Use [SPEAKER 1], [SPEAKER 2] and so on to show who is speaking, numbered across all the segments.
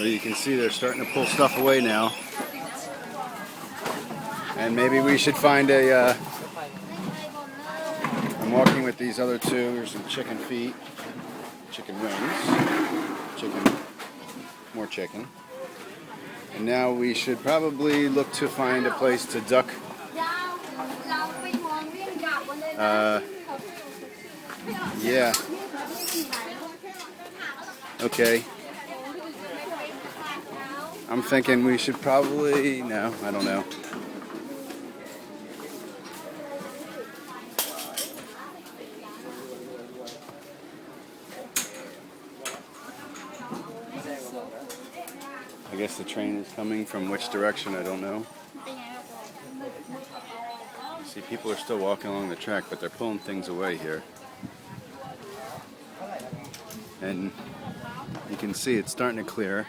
[SPEAKER 1] So you can see they're starting to pull stuff away now. And maybe we should find a... I'm walking with these other two. Here's some chicken feet, chicken wings, more chicken. And now we should probably look to find a place to duck. Yeah. Okay. I'm thinking we should probably... No, I don't know. I guess the train is coming from which direction, I don't know. See, people are still walking along the track, but they're pulling things away here. And you can see it's starting to clear.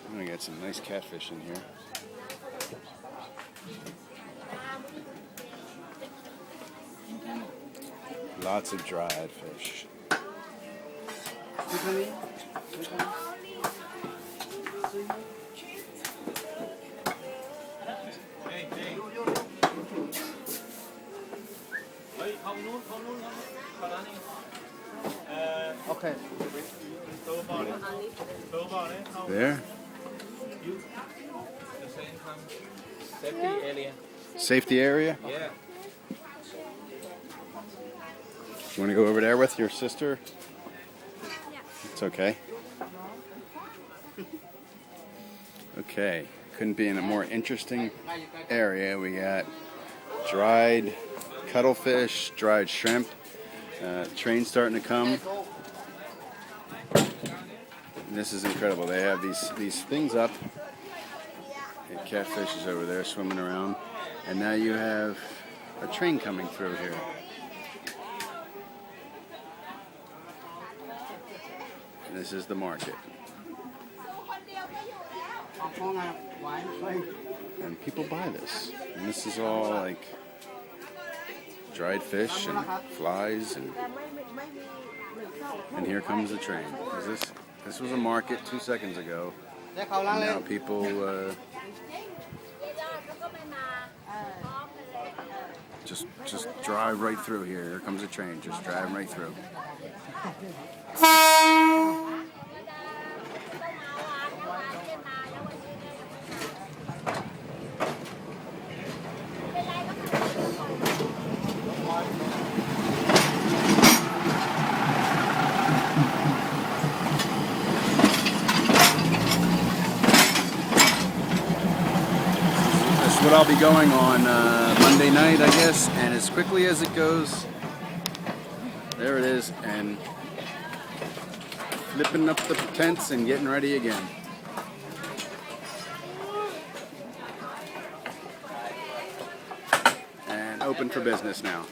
[SPEAKER 1] I'm gonna get some nice catfish in here. Lots of dried fish.
[SPEAKER 2] Okay.
[SPEAKER 1] There.
[SPEAKER 3] Safety area.
[SPEAKER 1] Safety area?
[SPEAKER 3] Yeah.
[SPEAKER 1] You want to go over there with your sister? It's okay. Okay. Couldn't be in a more interesting area. We got dried cuttlefish, dried shrimp. Train starting to come. And this is incredible. They have these things up. And catfish is over there swimming around. And now you have a train coming through here. And this is the market. And people buy this. And this is all like dried fish and flies, and here comes the train. This was a market 2 seconds ago. And now people just drive right through here. Here comes a train, just driving right through. What I'll be going on Monday night, I guess, and as quickly as it goes, there it is, and flipping up the tents and getting ready again. And open for business now.